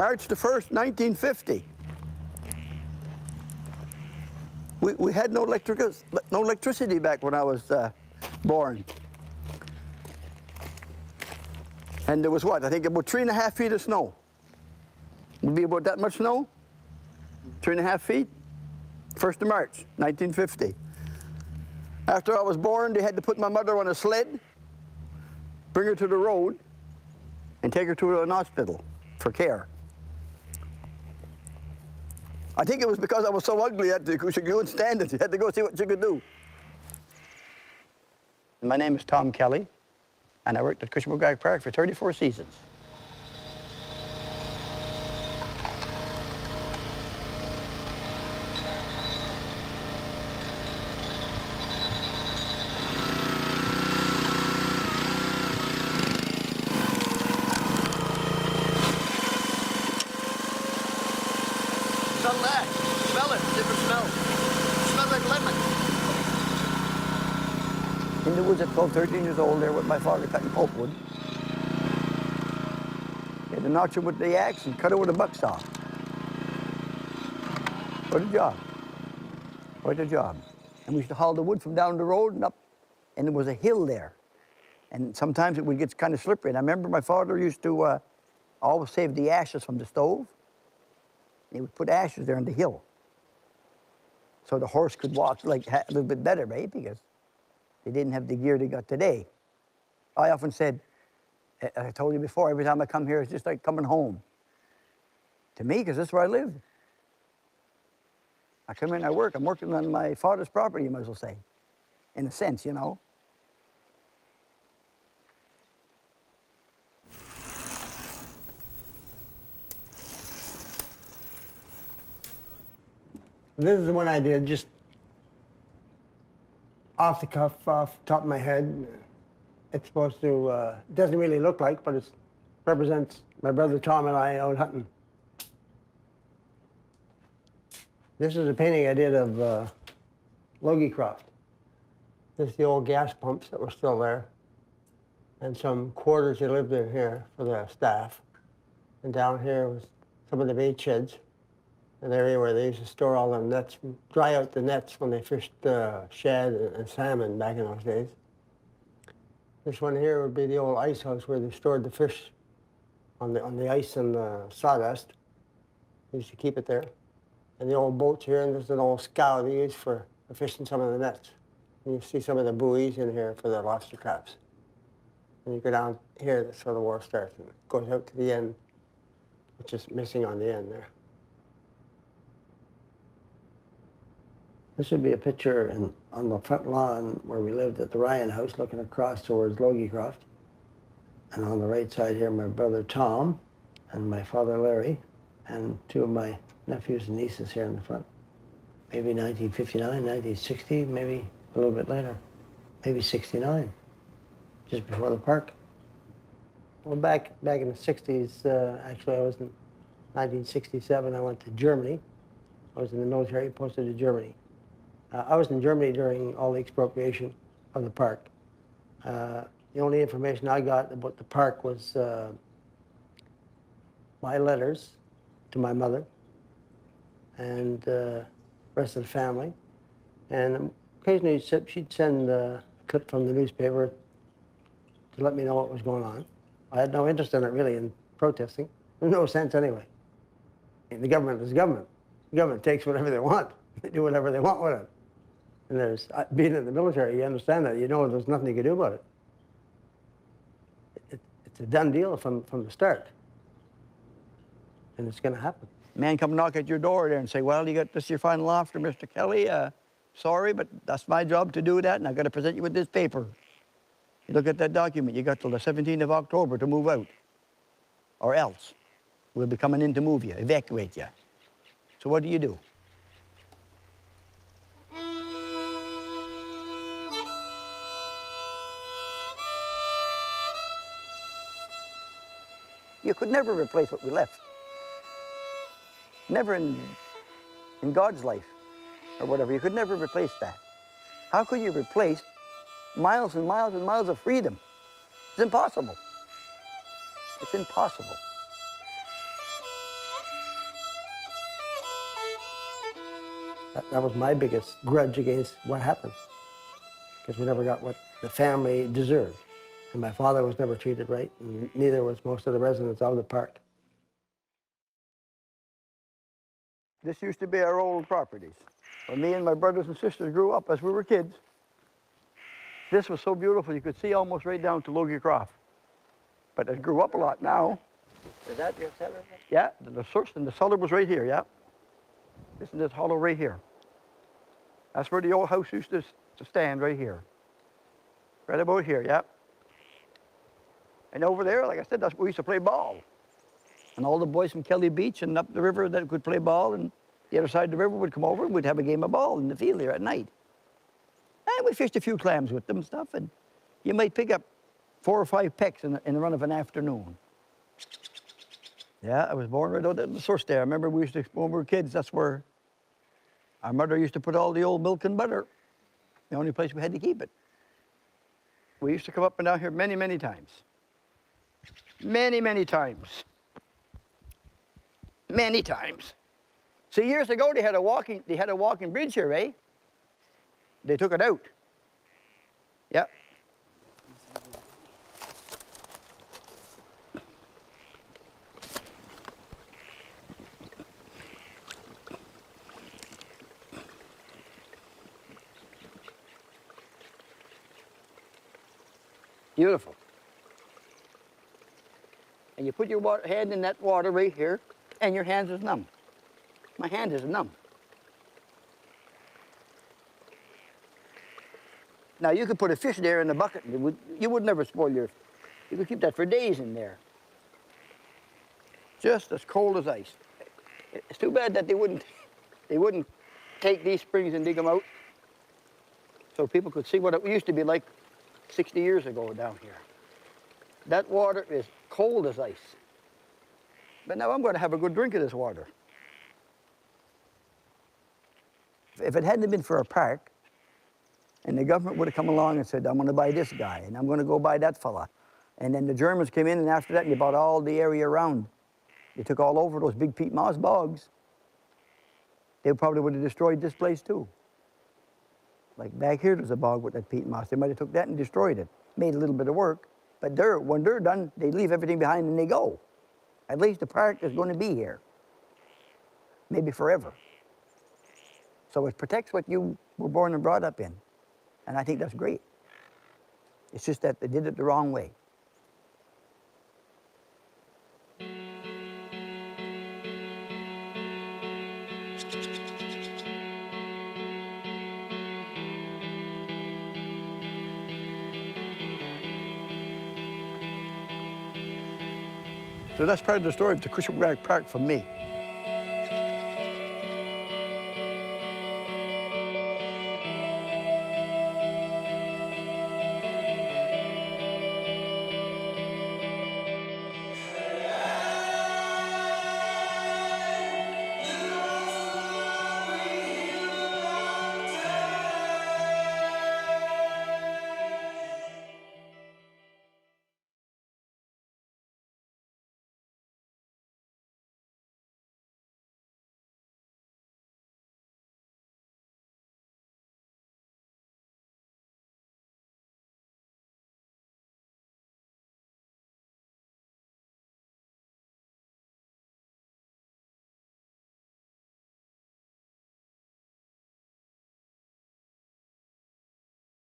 March the 1st, 1950. We had no electricity back when I was born. And there was what? I think about 3.5 feet of snow. Would be about that much snow? 3.5 feet? 1st of March, 1950. After I was born, they had to put my mother on a sled, bring her to the road, and take her to an hospital for care. I think it was because I was so ugly that she couldn't stand it. She had to go see what she could do. My name is Tom Kelly, and I worked at Cushman-McGuire Park for 34 seasons. Smell that. Smell it. Different smell. It smells like lemon. In the woods at 12, 13 years old there with my father cutting pulpwood. He had to notch it with the axe and cut it with a buck saw. What a job. What a job. And we used to haul the wood from down the road and up, and there was a hill there. And sometimes it would get kind of slippery. And I remember my father used to always save the ashes from the stove. He would put ashes there on the hill. So the horse could walk like a little bit better, right? Because they didn't have the gear they got today. I often said, I told you before, every time I come here, it's just like coming home. To me, because that's where I live. I come in, I work. I'm working on my father's property, you might as well say. In a sense, you know. This is the one I did, just off the cuff, off the top of my head. It's supposed to, doesn't really look like, but it represents my brother Tom and I out hunting. This is a painting I did of Logiecroft. This is the old gas pumps that were still there, and some quarters that lived in here for the staff. And down here was some of the bait sheds, an area where they used to store all them nets, dry out the nets when they fished shad and salmon back in those days. This one here would be the old ice house where they stored the fish on the ice and the sawdust. They used to keep it there. And the old boats here, and there's an old scow they used for fishing some of the nets. And you see some of the buoys in here for the lobster traps. And you go down here, that's where the war starts, and it goes out to the end, which is missing on the end there. This would be a picture on the front lawn where we lived at the Ryan house, looking across towards Logiecroft. And on the right side here, my brother Tom and my father Larry, and two of my nephews and nieces here in the front. Maybe 1959, 1960, maybe a little bit later. Maybe 69, just before the park. Well, back in the 60s, actually I was in 1967, I went to Germany. I was in the military, posted to Germany. I was in Germany during all the expropriation of the park. The only information I got about the park was my letters to my mother and the rest of the family. And occasionally she'd send a clip from the newspaper to let me know what was going on. I had no interest in it really, in protesting. There's no sense anyway. The government is the government. The government takes whatever they want. They do whatever they want with it. And there's, being in the military, you understand that. You know there's nothing you can do about it. It's a done deal from the start. And it's going to happen. Man come knock at your door there and say, well, you got this your final offer, Mr. Kelly. Sorry, but that's my job to do that, and I've got to present you with this paper. You look at that document, you got till the 17th of October to move out. Or else we'll be coming in to move you, evacuate you. So what do? You could never replace what we left. Never in God's life, or whatever. You could never replace that. How could you replace miles and miles and miles of freedom? It's impossible. It's impossible. That was my biggest grudge against what happened, because we never got what the family deserved. And my father was never treated right, and neither was most of the residents of the park. This used to be our old properties. When me and my brothers and sisters grew up as we were kids, this was so beautiful you could see almost right down to Logie Croft. But it grew up a lot now. Is that your cellar? Yeah, the source and the cellar was right here, yeah. This is this hollow right here. That's where the old house used to stand, right here. Right about here, yeah. And over there, like I said, that's where we used to play ball. And all the boys from Kelly Beach and up the river that could play ball, and the other side of the river would come over and we'd have a game of ball in the field here at night. And we fished a few clams with them and stuff, and you might pick up 4 or 5 pecks in the run of an afternoon. Yeah, I was born right out at the source there. I remember we used to, when we were kids, that's where our mother used to put all the old milk and butter. The only place we had to keep it. We used to come up and down here many, many times. Many, many times. Many times. See, years ago they had a walking bridge here, eh? They took it out. Yeah. Beautiful. And you put your hand in that water right here, and your hands is numb. My hand is numb. Now you could put a fish there in the bucket, and you would never spoil you could keep that for days in there. Just as cold as ice. It's too bad that they wouldn't take these springs and dig them out, so people could see what it used to be like 60 years ago down here. That water is cold as ice. But now I'm going to have a good drink of this water. If it hadn't been for a park, and the government would have come along and said, I'm going to buy this guy, and I'm going to go buy that fella. And then the Germans came in, and after that, they bought all the area around. They took all over those big peat moss bogs. They probably would have destroyed this place too. Like back here, there's a bog with that peat moss. They might have took that and destroyed it. Made a little bit of work, but when they're done, they leave everything behind and they go. At least the park is going to be here. Maybe forever. So it protects what you were born and brought up in. And I think that's great. It's just that they did it the wrong way. So that's part of the story of the Cushionback Park for me.